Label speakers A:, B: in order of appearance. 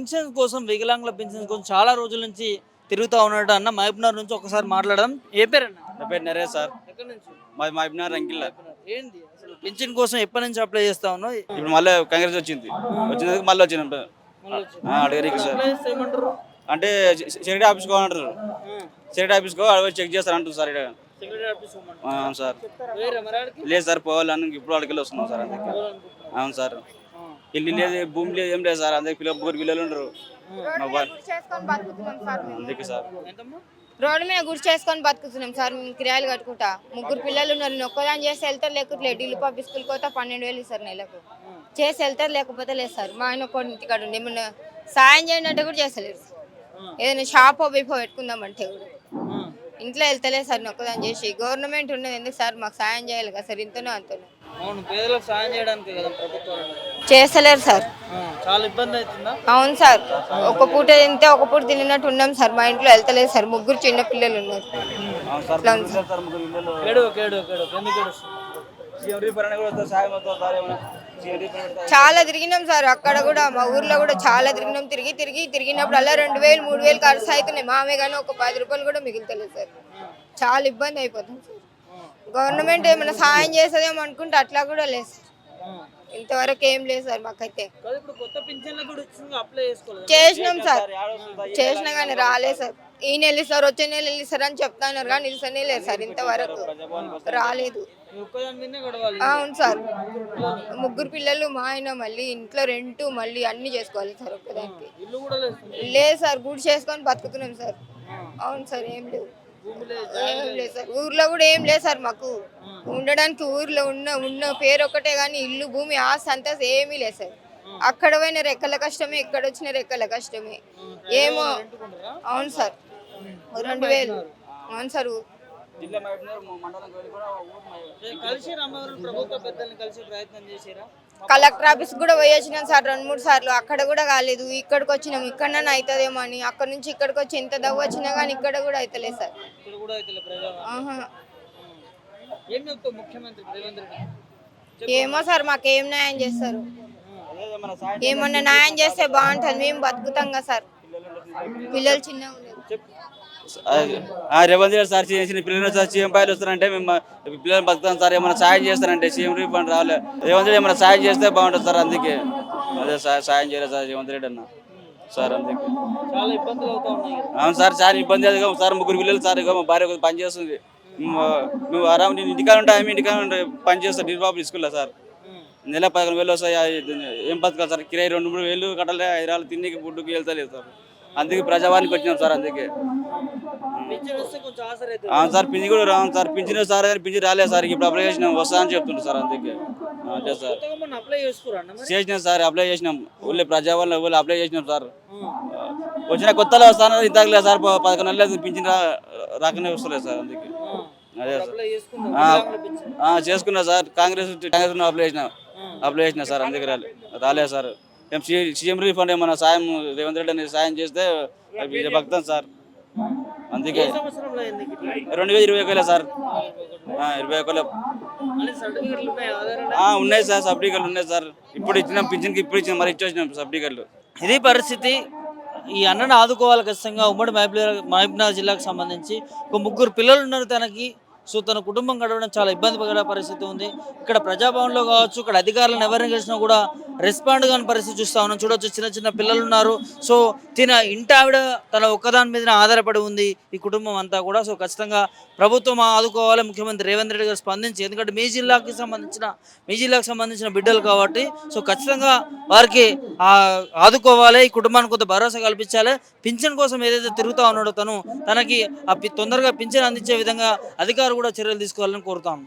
A: Pension కోసం వికలాంగుల pension కోసం చాలా రోజుల నుంచి తిరుగుతూ ఉన్నాడు అన్న. మహబూబ్నగర్ నుంచి ఒకసారి మాట్లాడదాం. ఏ పేరన్నా?
B: నా పేరు నరేష్ సార్.
A: ఎక్కడి నుంచి?
B: మాది మహబూబ్నగర్ రంగిల్ల.
A: ఏంది అసలు పింఛన్ కోసం ఎప్పటి నుంచి అప్లై చేస్తా ఉన్నావు?
B: ఇప్పుడు మళ్ళీ కాంగ్రెస్ వచ్చింది, వచ్చినందుకు మళ్ళీ వచ్చిన అడిగారు సార్.
A: అప్లై చేస్తే ఏమంటారు?
B: అంటే సెక్రటరీ ఆఫీస్కి అంటారు, సెక్రటరీ ఆఫీస్కి అవి చెక్ చేస్తారు అంటారు సార్. ఇక్కడ
A: సెక్రటరీ ఆఫీస్ పోమంటారు.
B: అవును సార్.
A: వేరే మరాడికి
B: లేదు సార్, పోవాలని ఇప్పుడు అడిగి వస్తున్నాం సార్. అందుకే అవును సార్. ఇల్లు లేదు, భూమి లేదు, ఏం లేదు సార్. అందుకే ముగ్గురు పిల్లలు ఉండరు. అందుకే సార్
A: ఎంతమ్మా?
C: రోడ్డు మీద గుడి చేసుకొని బతుకుతున్నాం సార్. మేము కిరాయిలు కట్టుకుంటా. ముగ్గురు పిల్లలు ఉన్నారు. నేను ఒక్కదాని చేసి వెళ్తారు, లేకపోతే ఢిల్లీ బిస్కుల్ కోతా 12,000 ఇస్తారు నెలకు. చేసి వెళ్తారు, లేకపోతే లేదు సార్. మా ఆయన ఒక్కడి ఇంటికాడ ఉండి ఏమన్నా సాయం చేయండి అంటే కూడా చేస్తలేరు సార్. ఏదైనా షాప్ బిఫో పెట్టుకుందామంటే కూడా ఇంట్లో వెళ్తలేదు సార్. నేను ఒక్కదాని చేసి గవర్నమెంట్ ఉన్నది ఎందుకు సార్? మాకు సాయం చేయాలి కదా సార్. ఇంతనో అంతనో.
A: అవును, పేదలకు సాయం చేయడానికి కదా ప్రభుత్వం.
C: చేస్తలేరు సార్.
A: చాలా ఇబ్బంది అవుతుందా?
C: అవును సార్. ఒక పూట తింటే ఒక పూట తిన్నట్టు ఉన్నాం సార్. మా ఇంట్లో వెళ్తలేదు సార్. ముగ్గురు చిన్న పిల్లలు ఉన్నారు. చాలా తిరిగినాం సార్. అక్కడ కూడా మా ఊర్లో కూడా చాలా తిరిగినాం. తిరిగినప్పుడు అలా 2,000 3,000 ఖర్చు అవుతున్నాయి మామే, కానీ ఒక 10 రూపాయలు కూడా మిగులుతలేదు సార్. చాలా ఇబ్బంది అయిపోతుంది సార్. గవర్నమెంట్ ఏమైనా సాయం చేస్తుందేమో అనుకుంటే అట్లా కూడా లేదు సార్. ఇంతవరకు ఏం లేదు సార్. మాకైతే చేసినాం సార్. చేసినా కానీ రాలేదు సార్. ఈ నెల ఇస్తారు, వచ్చే నెల ఇస్తారు అని చెప్తున్నారు కానీ నిలిసనే లేదు సార్. ఇంతవరకు రాలేదు. అవును సార్. ముగ్గురు పిల్లలు, మా ఆయన, మళ్ళీ ఇంట్లో రెంట్, మళ్ళీ అన్ని చేసుకోవాలి సార్. ఒక్కదానికి లేదు సార్. గుడి చేసుకొని బతుకుతున్నాం సార్. అవును సార్. ఏం లేదు సార్. ఊర్లో కూడా ఏం లేదు సార్. మాకు ఉండడానికి ఊర్లో ఉన్న పేరు ఒకటే కానీ ఇల్లు, భూమి, ఆస్తి అంతా ఏమీ లేదు సార్. అక్కడ పోయిన రెక్కల కష్టమే, ఇక్కడ వచ్చిన రెక్కల కష్టమే. ఏమో. అవును సార్. 2,000. అవును సార్. కలెక్టర్ ఆఫీస్ కూడా పోయొచ్చినాం సార్ 2-3 సార్లు. అక్కడ కూడా కాలేదు. ఇక్కడికి వచ్చినాం. ఇక్కడనే అవుతుందేమో అని. అక్కడ నుంచి ఇక్కడికి వచ్చి ఎంత దవ్వ వచ్చినా కానీ ఇక్కడ కూడా అవుతలేదు సార్. ఏమో సార్. మాకేం న్యాయం చేస్తారు? ఏమన్నా న్యాయం చేస్తే బాగుంటుంది. మేము బతుకుతాం కదా సార్. పిల్లలు చిన్నగా ఉన్నారు.
B: రేవంత్ రెడ్డి సార్ చేసిన పిల్లలు సార్ సీఎం పైలు వస్తారంటే మేము పిల్లలు బతుకుతాం సార్. ఏమైనా సాయం చేస్తారంటే సీఎం రీఫండ్ రావాలి. రేవంత్ రెడ్డి ఏమైనా సాయం చేస్తే బాగుంటుంది సార్. అందుకే అదే సాయం చేయలేదు సార్ రేవంత్ రెడ్డి అన్న సార్. అందుకే
A: చాలా ఇబ్బందులు అవుతా ఉన్నాయి.
B: అవును సార్. చాలా ఇబ్బంది అది సార్. ముగ్గురు పిల్లలు సార్. మా భార్య పని చేస్తుంది. మేము ఆరాం నేను ఇంటికాడ ఉంటా, ఆమె ఇంటికాడ పని చేస్తాను నిర్బాబు స్కూల్లో సార్. నెల 11,000 వస్తాయి. ఏం బతకాలి సార్? కిరాయి 2-3 వేలు కట్టాలి. హైదరాబాద్ తిండికి ఫుడ్కి వెళ్తలేదు సార్. అందుకే ప్రజావానికి వచ్చినాం సార్. అందుకే అవును సార్. పింఛన్ కూడా రాను సార్. పింఛన్ సార్ కానీ పింఛన్ రాలేదు సార్. ఇప్పుడు అప్లై చేసినాం, వస్తా అని చెప్తుండ్రు సార్. అందుకే అదే సార్ చేసినాం సార్. అప్లై చేసినాం. ఊళ్ళో ప్రజావాళ్ళు ఊళ్ళో అప్లై చేసినాం సార్. వచ్చిన కొత్తలో వస్తాను ఇంతలేదు సార్. 11 నెలలు పింఛన్ రాకనే వస్తలేదు సార్. అందుకే అదే సార్ చేసుకున్నా సార్. కాంగ్రెస్ అప్లై చేసిన సార్. అందుకే రాలేదు సార్. సీఎం రీఫండ్ ఏమన్నా సాయం రేవంత్ రెడ్డి అనేది సాయం చేస్తే భక్తం సార్. అందుకే 2021 సార్. 21 ఉన్నాయి సార్. సర్టిఫికెట్లు ఉన్నాయి సార్. ఇప్పుడు ఇచ్చినాం పింఛన్కి. ఇప్పుడు ఇచ్చిన మరి ఇచ్చేసినాం సర్టిఫికెట్లు.
A: ఇది పరిస్థితి. ఈ అన్నను ఆదుకోవాలి ఖచ్చితంగా. ఉమ్మడి మహబూబ్నగర్ జిల్లాకు సంబంధించి ఒక ముగ్గురు పిల్లలు ఉన్నారు తనకి. సో తన కుటుంబం గడవడం చాలా ఇబ్బంది పడే పరిస్థితి ఉంది. ఇక్కడ ప్రజాభవన్లో కావచ్చు, ఇక్కడ అధికారులను ఎవరిని కలిసినా కూడా రెస్పాండ్ కాని పరిస్థితి చూస్తూ ఉన్నాం. చూడొచ్చు, చిన్న చిన్న పిల్లలు ఉన్నారు. సో ఇంటి ఆవిడ తన ఒక్కదాని మీద ఆధారపడి ఉంది ఈ కుటుంబం అంతా కూడా. సో ఖచ్చితంగా ప్రభుత్వం ఆదుకోవాలి. ముఖ్యమంత్రి రేవంత్ రెడ్డి గారు స్పందించి, ఎందుకంటే మీ జిల్లాకు సంబంధించిన బిడ్డలు కాబట్టి సో ఖచ్చితంగా వారికి ఆదుకోవాలి. ఈ కుటుంబానికి కొంత భరోసా కల్పించాలి. పింఛన్ కోసం ఏదైతే తిరుగుతూ ఉన్నాడో తనకి తొందరగా పింఛన్ అందించే విధంగా అధికారులు కూడా చర్యలు తీసుకోవాలని కోరుతాం.